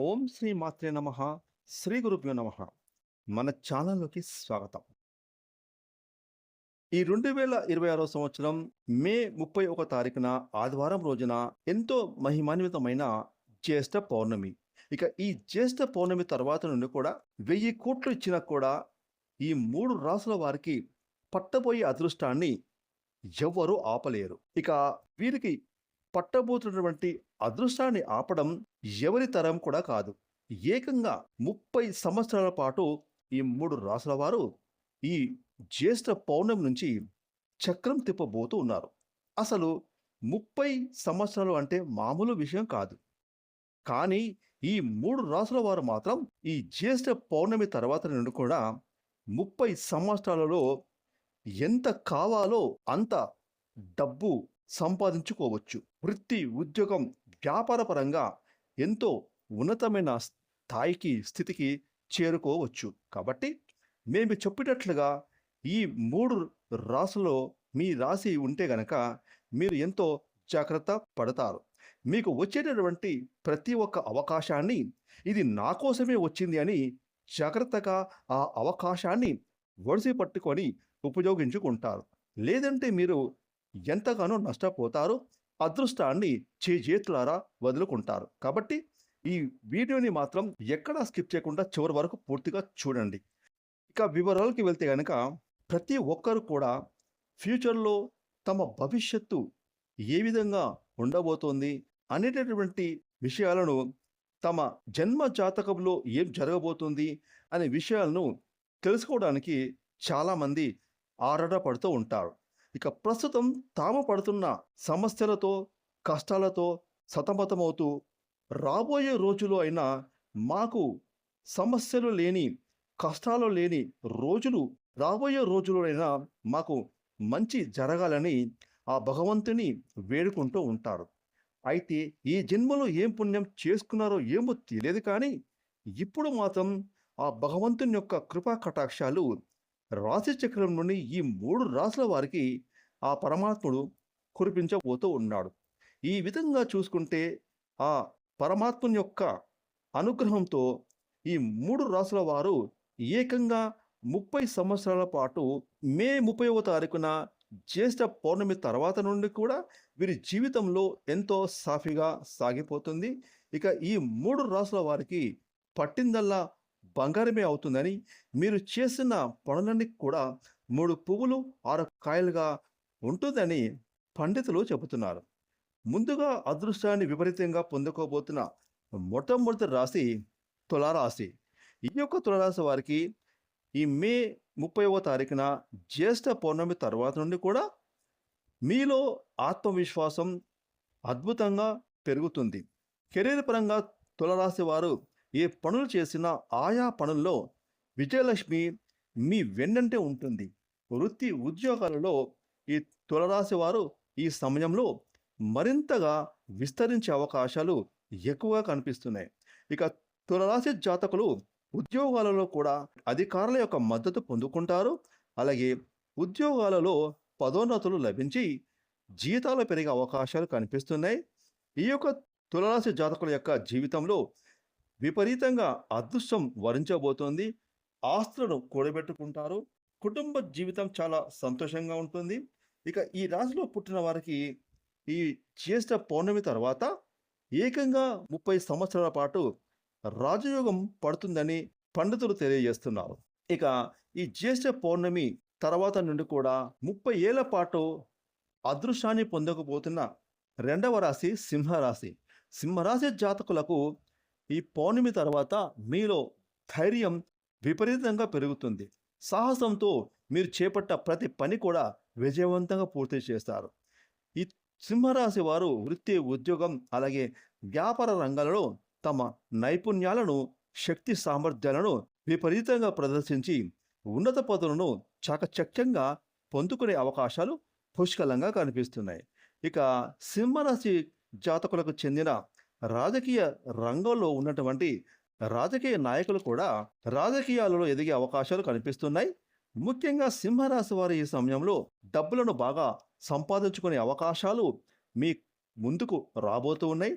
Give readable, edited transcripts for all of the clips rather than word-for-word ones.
ఓం శ్రీ మాత్రే నమః. శ్రీ గురుభ్యో నమః. మన ఛానల్‌లోకి స్వాగతం. ఈ 2026 సంవత్సరం మే 31 తారీఖున ఆదివారం రోజున ఎంతో మహిమాన్వితమైన జ్యేష్ఠ పౌర్ణమి. ఇక ఈ జ్యేష్ఠ పౌర్ణమి తర్వాత నుండి కూడా 1000 కోట్లు ఇచ్చినా కూడా ఈ 3 రాసుల వారికి పట్టబోయే అదృష్టాన్ని ఎవ్వరూ ఆపలేరు. ఇక వీరికి పట్టబోతున్నటువంటి అదృష్టాన్ని ఆపడం ఎవరి తరం కూడా కాదు. ఏకంగా 30 సంవత్సరాల పాటు ఈ 3 రాసుల వారు ఈ జ్యేష్ఠ పౌర్ణమి నుంచి చక్రం తిప్పబోతూ ఉన్నారు. అసలు 30 సంవత్సరాలు అంటే మామూలు విషయం కాదు. కానీ ఈ 3 రాసుల వారు మాత్రం ఈ జ్యేష్ఠ పౌర్ణమి తర్వాత నుండి కూడా 30 సంవత్సరాలలో ఎంత కావాలో అంత డబ్బు సంపాదించుకోవచ్చు. వృత్తి, ఉద్యోగం, వ్యాపార పరంగా ఎంతో ఉన్నతమైన స్థితికి చేరుకోవచ్చు. కాబట్టి మేము చెప్పినట్లుగా ఈ 3 రాసుల్లో మీ రాశి ఉంటే గనక మీరు ఎంతో జాగ్రత్త పడతారు. మీకు వచ్చేటటువంటి ప్రతి ఒక్క అవకాశాన్ని ఇది నా కోసమే వచ్చింది అని జాగ్రత్తగా ఆ అవకాశాన్ని ఒడిసి పట్టుకొని ఉపయోగించుకుంటారు. లేదంటే మీరు ఎంతగానో నష్టపోతారు. అదృష్టాన్ని చేజేతులారా వదులుకుంటారు. కాబట్టి ఈ వీడియోని మాత్రం ఎక్కడా స్కిప్ చేయకుండా చివరి వరకు పూర్తిగా చూడండి. ఇక వివరాలకి వెళ్తే గనక ప్రతి ఒక్కరు కూడా ఫ్యూచర్‌లో తమ భవిష్యత్తు ఏ విధంగా ఉండబోతోంది అనేటటువంటి విషయాలను తమ జన్మ జాతకంలో ఏం జరగబోతుంది అనే విషయాలను తెలుసుకోవడానికి చాలామంది ఆరాటపడుతూ ఉంటారు. ఇక ప్రస్తుతం తాము పడుతున్న సమస్యలతో, కష్టాలతో సతమతమవుతూ రాబోయే రోజుల్లో అయినా మాకు సమస్యలు లేని, కష్టాలు లేని రోజులు రాబోయే రోజుల్లోనైనా మాకు మంచి జరగాలని ఆ భగవంతుని వేడుకుంటూ ఉంటారు. అయితే ఈ జన్మలో ఏం పుణ్యం చేసుకున్నారో ఏమో తెలియదు కానీ ఇప్పుడు మాత్రం ఆ భగవంతుని యొక్క కృపా కటాక్షాలు రాశి చక్రం నుండి ఈ 3 రాసుల వారికి ఆ పరమాత్ముడు కురిపించబోతూ ఉన్నాడు. ఈ విధంగా చూసుకుంటే ఆ పరమాత్ముని యొక్క అనుగ్రహంతో ఈ 3 రాసుల వారు ఏకంగా 30 సంవత్సరాల పాటు మే 30వ తారీఖున జ్యేష్ఠ పౌర్ణమి తర్వాత నుండి కూడా వీరి జీవితంలో ఎంతో సాఫీగా సాగిపోతుంది. ఇక ఈ 3 రాసుల వారికి పట్టిందల్లా బంగారమే అవుతుందని, మీరు చేసిన పనులన్నీ కూడా 3 పువ్వులు 6 కాయలుగా ఉంటుందని పండితులు చెబుతున్నారు. ముందుగా అదృష్టాన్ని విపరీతంగా పొందుకోబోతున్న మొట్టమొదటి రాశి తులారాశి. ఈ యొక్క తులారాశి వారికి ఈ మే 30వ తారీఖున జ్యేష్ఠ పౌర్ణమి తర్వాత నుండి కూడా మీలో ఆత్మవిశ్వాసం అద్భుతంగా పెరుగుతుంది. కెరీర్ పరంగా తులారాశి వారు ఏ పనులు చేసినా ఆయా పనుల్లో విజయలక్ష్మి మీ వెన్నంటే ఉంటుంది. వృత్తి ఉద్యోగాలలో ఈ తులారాశి వారు ఈ సమయంలో మరింతగా విస్తరించే అవకాశాలు ఎక్కువగా కనిపిస్తున్నాయి. ఇక తులారాశి జాతకులు ఉద్యోగాలలో కూడా అధికారుల యొక్క మద్దతు పొందుకుంటారు. అలాగే ఉద్యోగాలలో పదోన్నతులు లభించి జీతాలు పెరిగే అవకాశాలు కనిపిస్తున్నాయి. ఈ యొక్క తులారాశి జాతకుల యొక్క జీవితంలో విపరీతంగా అదృష్టం వరించబోతోంది. ఆస్తులను కూడబెట్టుకుంటారు. కుటుంబ జీవితం చాలా సంతోషంగా ఉంటుంది. ఇక ఈ రాశిలో పుట్టిన వారికి ఈ జ్యేష్ఠ పౌర్ణమి తర్వాత ఏకంగా 30 సంవత్సరాల పాటు రాజయోగం పడుతుందని పండితులు తెలియజేస్తున్నారు. ఇక ఈ జ్యేష్ఠ పౌర్ణమి తర్వాత నుండి కూడా 30 ఏళ్ల పాటు అదృష్టాన్ని పొందకపోతున్న రెండవ రాశి సింహరాశి. సింహరాశి జాతకులకు ఈ పౌర్ణమి తర్వాత మీలో ధైర్యం విపరీతంగా పెరుగుతుంది. సాహసంతో మీరు చేపట్ట ప్రతి పని కూడా విజయవంతంగా పూర్తి చేస్తారు. ఈ సింహరాశి వారు వృత్తి, ఉద్యోగం అలాగే వ్యాపార రంగాలలో తమ నైపుణ్యాలను, శక్తి సామర్థ్యాలను విపరీతంగా ప్రదర్శించి ఉన్నత పదవులను చాకచక్యంగా పొందుకునే అవకాశాలు పుష్కలంగా కనిపిస్తున్నాయి. ఇక సింహరాశి జాతకులకు చెందిన రాజకీయ రంగంలో ఉన్నటువంటి రాజకీయ నాయకులు కూడా రాజకీయాలలో ఎదిగే అవకాశాలు కనిపిస్తున్నాయి. ముఖ్యంగా సింహరాశి వారి ఈ సమయంలో డబ్బులను బాగా సంపాదించుకునే అవకాశాలు మీ ముందుకు రాబోతూ ఉన్నాయి.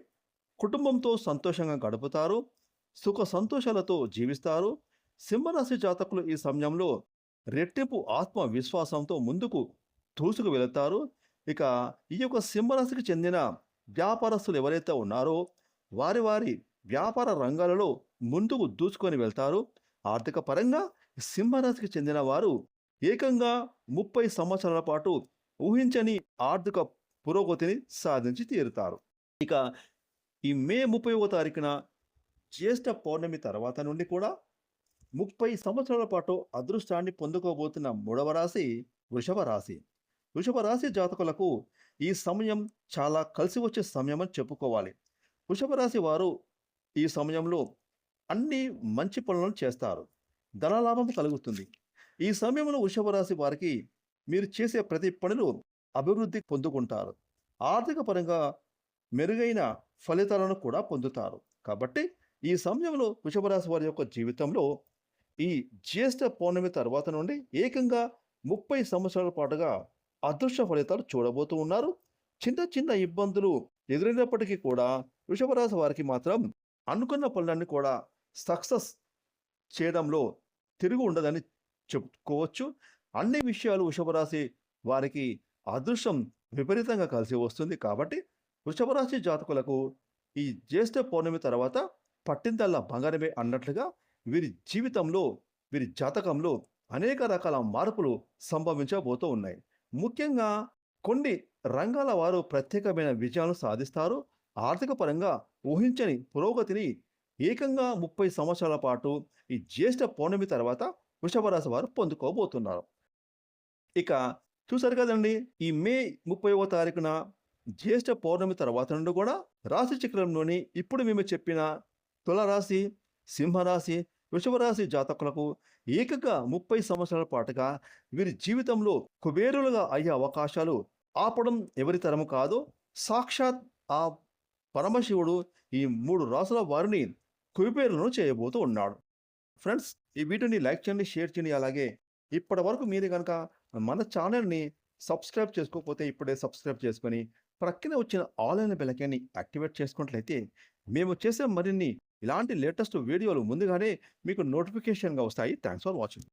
కుటుంబంతో సంతోషంగా గడుపుతారు. సుఖ సంతోషాలతో జీవిస్తారు. సింహరాశి జాతకులు ఈ సమయంలో రెట్టింపు ఆత్మవిశ్వాసంతో ముందుకు దూసుకు వెళతారు. ఇక ఈ యొక్క సింహరాశికి చెందిన వ్యాపారస్తులు ఎవరైతే ఉన్నారో వారి వారి వ్యాపార రంగాలలో ముందుకు దూసుకొని వెళ్తారు. ఆర్థిక పరంగా సింహరాశికి చెందిన వారు ఏకంగా 30 సంవత్సరాల పాటు ఊహించని ఆర్థిక పురోగతిని సాధించి తీరుతారు. ఇక ఈ మే 30వ తారీఖున జ్యేష్ఠ పౌర్ణమి తర్వాత నుండి కూడా 30 సంవత్సరాల పాటు అదృష్టాన్ని పొందుకోబోతున్న మూడవ రాశి వృషభ రాశి. వృషభ రాశి జాతకులకు ఈ సమయం చాలా కలిసి వచ్చే సమయం అని చెప్పుకోవాలి. వృషభ రాశి వారు ఈ సమయంలో అన్ని మంచి పనులను చేస్తారు. ధనలాభం కలుగుతుంది. ఈ సమయంలో వృషభ రాశి వారికి మీరు చేసే ప్రతి పనిలో అభివృద్ధి పొందుకుంటారు. ఆర్థిక పరంగా మెరుగైన ఫలితాలను కూడా పొందుతారు. కాబట్టి ఈ సమయంలో వృషభ రాశి వారి యొక్క జీవితంలో ఈ జ్యేష్ఠ పౌర్ణమి తర్వాత నుండి ఏకంగా 30 సంవత్సరాల పాటుగా అదృష్ట ఫలితాలు చూడబోతూ ఉన్నారు. చిన్న చిన్న ఇబ్బందులు ఎదురైనప్పటికీ కూడా వృషభ రాశి వారికి మాత్రం అనుకున్న పనులన్నీ కూడా సక్సెస్ చేయడంలో తిరుగు ఉండదని చెప్పుకోవచ్చు. అన్ని విషయాలు వృషభ రాశి వారికి అదృష్టం విపరీతంగా కలిసి వస్తుంది. కాబట్టి వృషభ రాశి జాతకులకు ఈ జ్యేష్ఠ పౌర్ణమి తర్వాత పట్టిందల్లా బంగారమే అన్నట్లుగా వీరి జీవితంలో, వీరి జాతకంలో అనేక రకాల మార్పులు సంభవించబోతూ ఉన్నాయి. ముఖ్యంగా కొన్ని రంగాల వారు ప్రత్యేకమైన విజయాలను సాధిస్తారు. ఆర్థిక పరంగా ఊహించని పురోగతిని ఏకంగా 30 సంవత్సరాల పాటు ఈ జ్యేష్ఠ పౌర్ణమి తర్వాత వృషభ రాశి వారు పొందుకోబోతున్నారు. ఇక చూసారు కదండి, ఈ మే 30వ తారీఖున జ్యేష్ఠ పౌర్ణమి తర్వాత నుండి కూడా రాశి చక్రంలోని ఇప్పుడు మేము చెప్పిన తులరాశి, సింహరాశి, వృషభ రాశి జాతకులకు ఏకంగా 30 సంవత్సరాల పాటుగా వీరి జీవితంలో కుబేరులుగా అయ్యే అవకాశాలు ఆపడం ఎవరి తరము కాదో సాక్షాత్ ఆ పరమశివుడు ఈ 3 రాసుల వారిని కుబేరులను చేయబోతూ ఉన్నాడు. ఫ్రెండ్స్, ఈ వీడియోని లైక్ చేయండి, షేర్ చేయండి. అలాగే ఇప్పటి వరకు మీరు కనుక మన ఛానల్ని సబ్స్క్రైబ్ చేసుకోకపోతే ఇప్పుడే సబ్స్క్రైబ్ చేసుకొని ప్రక్కనే వచ్చిన ఆల్ అయిన బెల్ ఐకాన్ని యాక్టివేట్ చేసుకున్నట్లయితే మేము చేసే మరిన్ని ఇలాంటి లేటెస్ట్ వీడియోలు ముందుగానే మీకు నోటిఫికేషన్గా వస్తాయి. Thanks for watching.